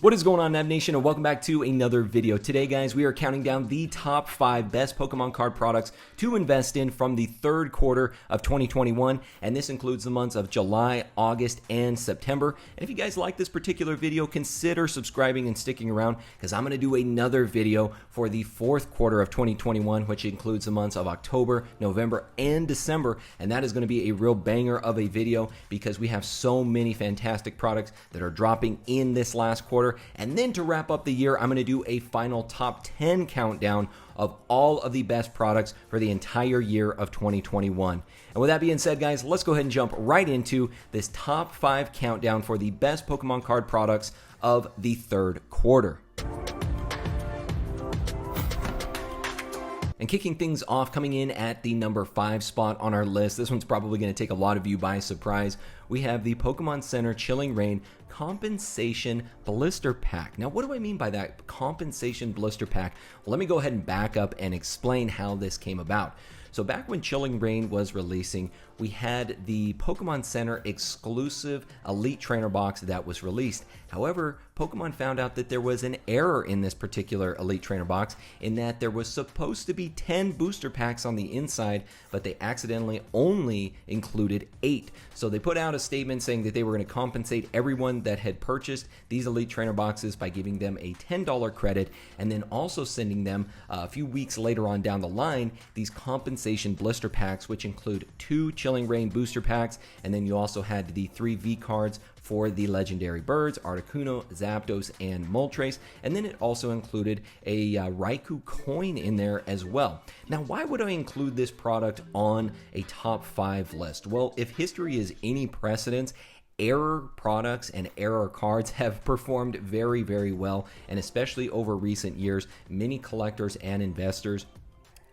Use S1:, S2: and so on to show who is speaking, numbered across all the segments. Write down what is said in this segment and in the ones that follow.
S1: What is going on, Nav Nation, and welcome back to another video. Today, guys, we are counting down the top 5 best Pokemon card products to invest in from the third quarter of 2021, and this includes the months of July, August, and September. And if you guys like this particular video, consider subscribing and sticking around, because I'm going to do another video for the fourth quarter of 2021, which includes the months of October, November, and December, and that is going to be a real banger of a video because we have so many fantastic products that are dropping in this last quarter. And then to wrap up the year, I'm going to do a final top 10 countdown of all of the best products for the entire year of 2021. And with that being said, guys, let's go ahead and jump right into this top 5 countdown for the best Pokemon card products of the third quarter. And kicking things off, coming in at the number 5 spot on our list, this one's probably going to take a lot of you by surprise. We have the Pokemon Center Chilling Reign Compensation Blister Pack. Now, what do I mean by that? Compensation Blister Pack? Well, let me go ahead and back up and explain how this came about. So back when Chilling Reign was releasing, we had the Pokemon Center exclusive Elite Trainer box that was released. However, Pokemon found out that there was an error in this particular Elite Trainer box in that there was supposed to be 10 booster packs on the inside, but they accidentally only included 8. So they put out a statement saying that they were going to compensate everyone that had purchased these Elite Trainer boxes by giving them a $10 credit, and then also sending them a few weeks later on down the line these compensation blister packs, which include 2 Chilling Reign booster packs, and then you also had the 3 V cards for the legendary birds, Articuno, Zapdos, and Moltres, and then it also included a Raikou coin in there as well. Now, why would I include this product on a top 5 list? Well, if history is any precedent, error products and error cards have performed very, very well, and especially over recent years, many collectors and investors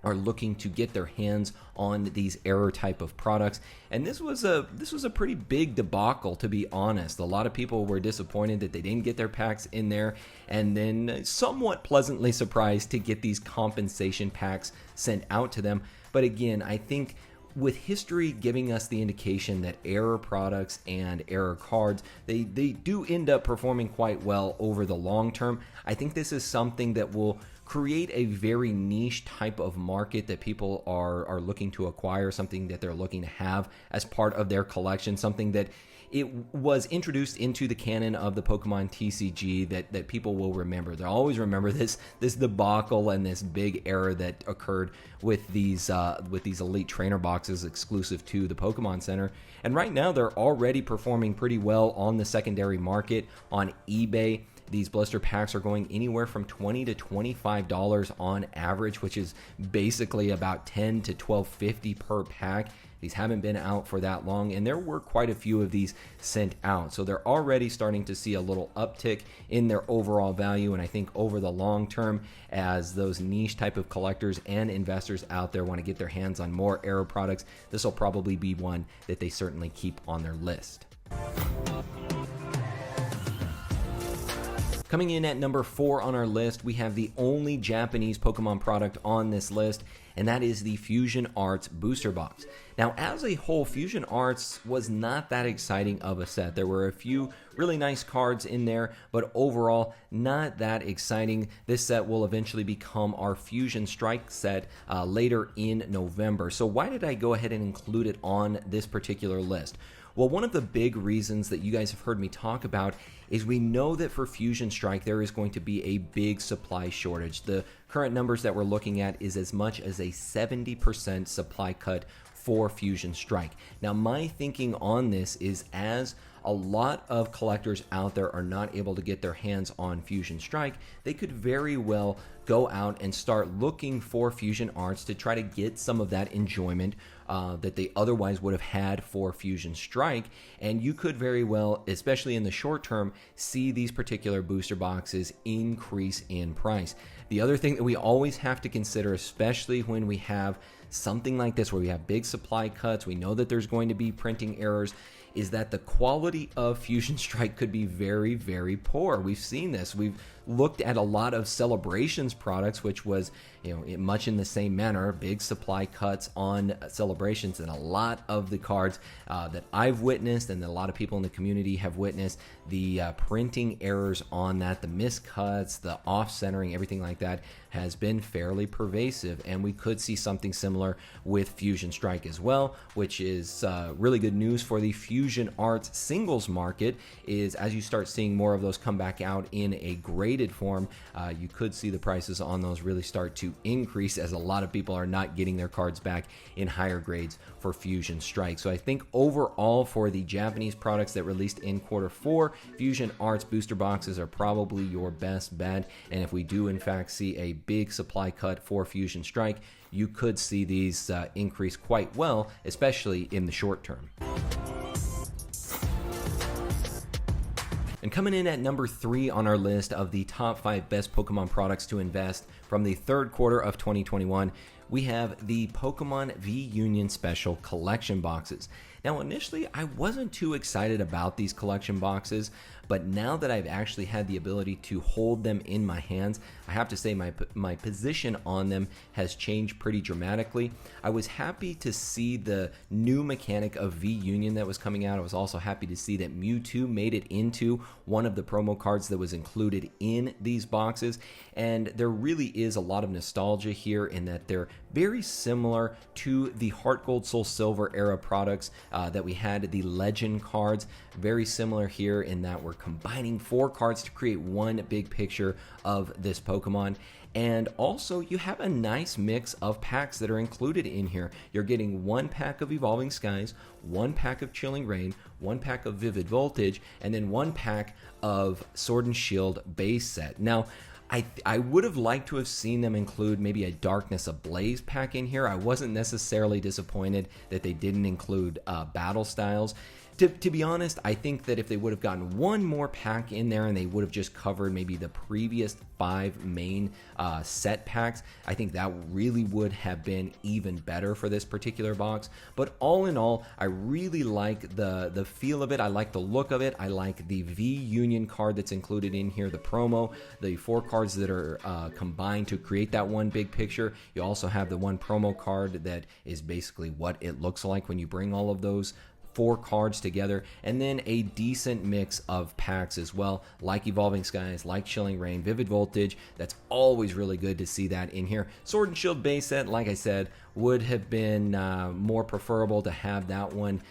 S1: are looking to get their hands on these error type of products. And this was a pretty big debacle, to be honest. A lot of people were disappointed that they didn't get their packs in there, and then somewhat pleasantly surprised to get these compensation packs sent out to them. But again, I think with history giving us the indication that error products and error cards, they do end up performing quite well over the long term. I think this is something that will create a very niche type of market that people are looking to acquire, something that they're looking to have as part of their collection, something that it was introduced into the canon of the Pokemon TCG that people will remember. They'll always remember this debacle and this big error that occurred with these Elite Trainer boxes exclusive to the Pokemon Center. And right now they're already performing pretty well on the secondary market on eBay. These blister packs are going anywhere from $20 to $25 on average, which is basically about $10 to $12.50 per pack. These haven't been out for that long, and there were quite a few of these sent out. So they're already starting to see a little uptick in their overall value, and I think over the long term, as those niche type of collectors and investors out there want to get their hands on more error products, this will probably be one that they certainly keep on their list. Coming in at number 4 on our list, we have the only Japanese Pokemon product on this list, and that is the Fusion Arts Booster Box. Now, as a whole, Fusion Arts was not that exciting of a set. There were a few really nice cards in there, but overall, not that exciting. This set will eventually become our Fusion Strike set later in November. So why did I go ahead and include it on this particular list? Well, one of the big reasons that you guys have heard me talk about is we know that for Fusion Strike there is going to be a big supply shortage. The current numbers that we're looking at is as much as a 70% supply cut for Fusion Strike. Now, my thinking on this is, as a lot of collectors out there are not able to get their hands on Fusion Strike, they could very well go out and start looking for Fusion Arts to try to get some of that enjoyment that they otherwise would have had for Fusion Strike. And you could very well, especially in the short term, see these particular booster boxes increase in price. The other thing that we always have to consider, especially when we have something like this where we have big supply cuts, we know that there's going to be printing errors, is that the quality of Fusion Strike could be very, very poor. We've seen this. We've looked at a lot of Celebrations products, which was, much in the same manner, big supply cuts on Celebrations, and a lot of the cards that I've witnessed and that a lot of people in the community have witnessed, the printing errors on that, the miscuts, the off-centering, everything like that has been fairly pervasive, and we could see something similar with Fusion Strike as well, which is really good news for the Fusion Arts singles market. Is as you start seeing more of those come back out in a graded form, you could see the prices on those really start to increase, as a lot of people are not getting their cards back in higher grades for Fusion Strike. So I think overall for the Japanese products that released in Q4, Fusion Arts booster boxes are probably your best bet, and if we do in fact see a big supply cut for Fusion Strike, you could see these increase quite well, especially in the short term. And coming in at number 3 on our list of the top 5 best Pokemon products to invest from the third quarter of 2021, we have the Pokemon V Union Special Collection Boxes. Now, initially, I wasn't too excited about these collection boxes, but now that I've actually had the ability to hold them in my hands, I have to say my position on them has changed pretty dramatically. I was happy to see the new mechanic of V Union that was coming out. I was also happy to see that Mewtwo made it into one of the promo cards that was included in these boxes, and there really is a lot of nostalgia here in that they're very similar to the Heart Gold Soul Silver era products that we had, the Legend cards. Very similar here in that we're combining 4 cards to create one big picture of this Pokemon. And also, you have a nice mix of packs that are included in here. You're getting 1 pack of Evolving Skies, 1 pack of Chilling Reign, 1 pack of Vivid Voltage, and then 1 pack of Sword and Shield base set. Now, I would have liked to have seen them include maybe a Darkness Ablaze pack in here. I wasn't necessarily disappointed that they didn't include battle styles. To be honest, I think that if they would have gotten 1 more pack in there and they would have just covered maybe the previous 5 main set packs, I think that really would have been even better for this particular box. But all in all, I really like the feel of it. I like the look of it. I like the V Union card that's included in here, the promo, the 4 cards that are combined to create that one big picture. You also have the 1 promo card that is basically what it looks like when you bring all of those 4 cards together, and then a decent mix of packs as well, like Evolving Skies, like Chilling Reign, Vivid Voltage. That's always really good to see that in here. Sword and Shield base set, like I said, would have been more preferable to have that one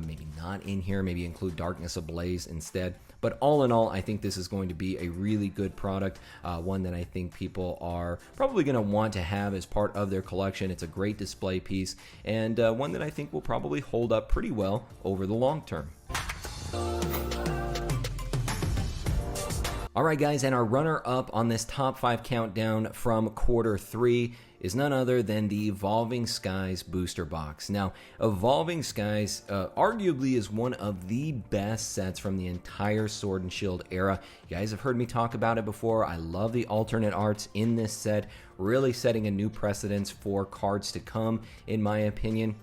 S1: maybe not in here, maybe include Darkness Ablaze instead. But all in all, I think this is going to be a really good product, one that I think people are probably going to want to have as part of their collection. It's a great display piece, and one that I think will probably hold up pretty well over the long term. All right, guys, and our runner-up on this top 5 countdown from Q3 is none other than the Evolving Skies booster box. Now, Evolving Skies arguably is one of the best sets from the entire Sword and Shield era. You guys have heard me talk about it before. I love the alternate arts in this set, really setting a new precedence for cards to come, in my opinion.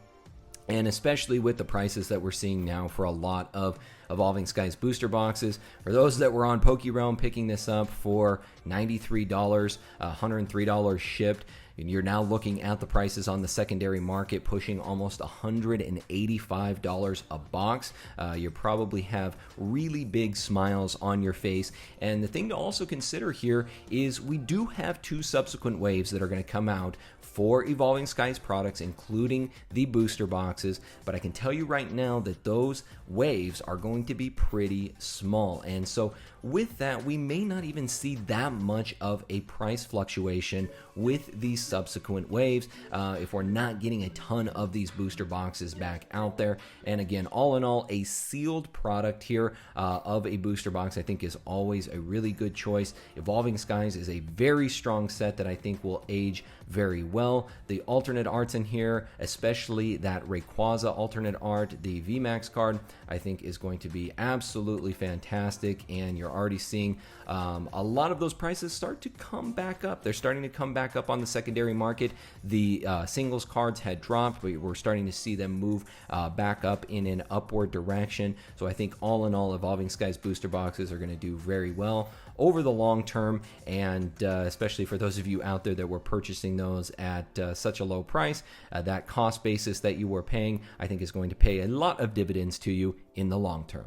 S1: And especially with the prices that we're seeing now for a lot of Evolving Skies booster boxes. For those that were on PokéRealm picking this up for $93, $103 shipped, and you're now looking at the prices on the secondary market pushing almost $185 a box. You probably have really big smiles on your face. And the thing to also consider here is we do have 2 subsequent waves that are going to come out for Evolving Skies products, including the booster boxes. But I can tell you right now that those waves are going to be pretty small. And so with that, we may not even see that much of a price fluctuation with these subsequent waves if we're not getting a ton of these booster boxes back out there. And again, all in all, a sealed product here of a booster box I think is always a really good choice. Evolving Skies is a very strong set that I think will age very well. well. The alternate arts in here, especially that Rayquaza alternate art, the VMAX card, I think is going to be absolutely fantastic, and you're already seeing a lot of those prices start to come back up. They're starting to come back up on the secondary market. The singles cards had dropped, but we're starting to see them move back up in an upward direction. So I think all in all, Evolving Skies booster boxes are going to do very well over the long term, and especially for those of you out there that were purchasing those at such a low price, that cost basis that you were paying, I think is going to pay a lot of dividends to you in the long term.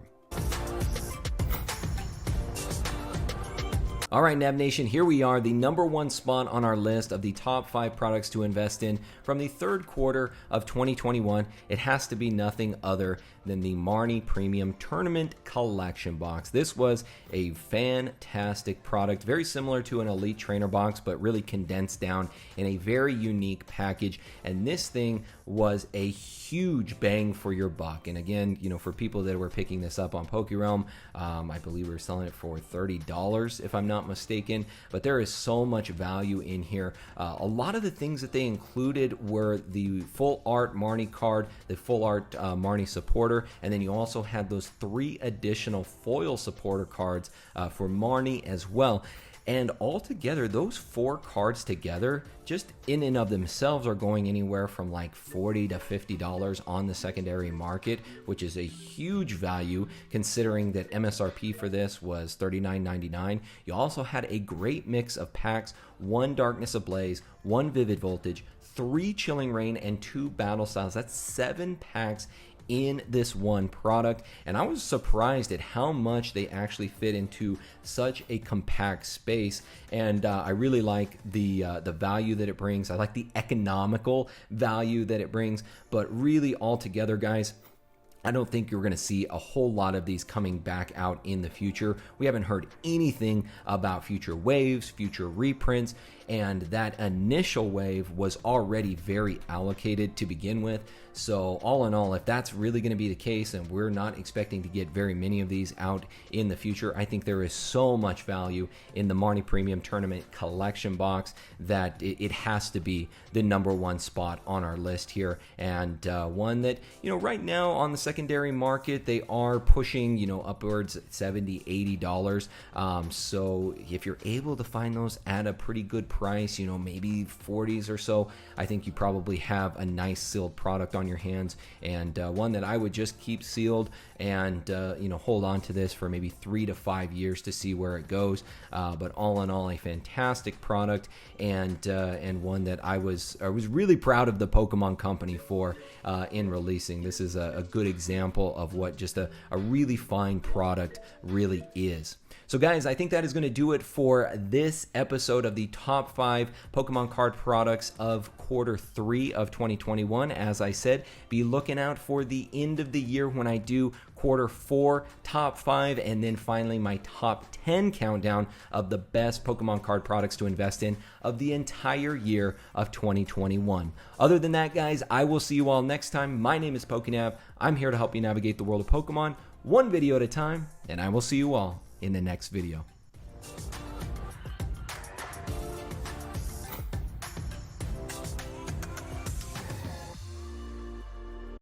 S1: All right, Nab Nation, here we are, the #1 spot on our list of the top 5 products to invest in from the third quarter of 2021. It has to be nothing other than the Marnie Premium Tournament Collection Box. This was a fantastic product, very similar to an Elite Trainer box, but really condensed down in a very unique package. And this thing was a huge bang for your buck. And again, you know, for people that were picking this up on PokéRealm, I believe we were selling it for $30, if I'm not mistaken. But there is so much value in here. A lot of the things that they included were the full art Marnie card, the full art Marnie supporter, and then you also had those 3 additional foil supporter cards for Marnie as well. And altogether, those 4 cards together, just in and of themselves, are going anywhere from like $40 to $50 on the secondary market, which is a huge value considering that MSRP for this was $39.99. You also had a great mix of packs: 1 Darkness Ablaze, 1 Vivid Voltage, 3 Chilling Reign, and 2 Battle Styles. That's 7 packs in this one product, and I was surprised at how much they actually fit into such a compact space. And I really like the value that it brings. I like the economical value that it brings, but really altogether, guys, I don't think you're going to see a whole lot of these coming back out in the future. We haven't heard anything about future waves, future reprints, and that initial wave was already very allocated to begin with. So all in all, if that's really going to be the case, and we're not expecting to get very many of these out in the future, I think there is so much value in the Marnie Premium Tournament Collection Box that it has to be the #1 spot on our list here, and one that, you know, right now on the secondary market, they are pushing, you know, upwards at $70, $80. So if you're able to find those at a pretty good price, you know, maybe 40s or so, I think you probably have a nice sealed product on your hands, and one that I would just keep sealed and you know, hold on to this for maybe 3 to 5 years to see where it goes. But all in all, a fantastic product, and one that I was really proud of the Pokemon Company for in releasing. This is a good example of what just a really fine product really is. So guys, I think that is going to do it for this episode of the top 5 Pokemon card products of quarter 3 of 2021. As I said, be looking out for the end of the year when I do quarter 4 top 5, and then finally my top 10 countdown of the best Pokemon card products to invest in of the entire year of 2021. Other than that, guys, I will see you all next time. My name is PokéNav. I'm here to help you navigate the world of Pokemon one video at a time, and I will see you all in the next video.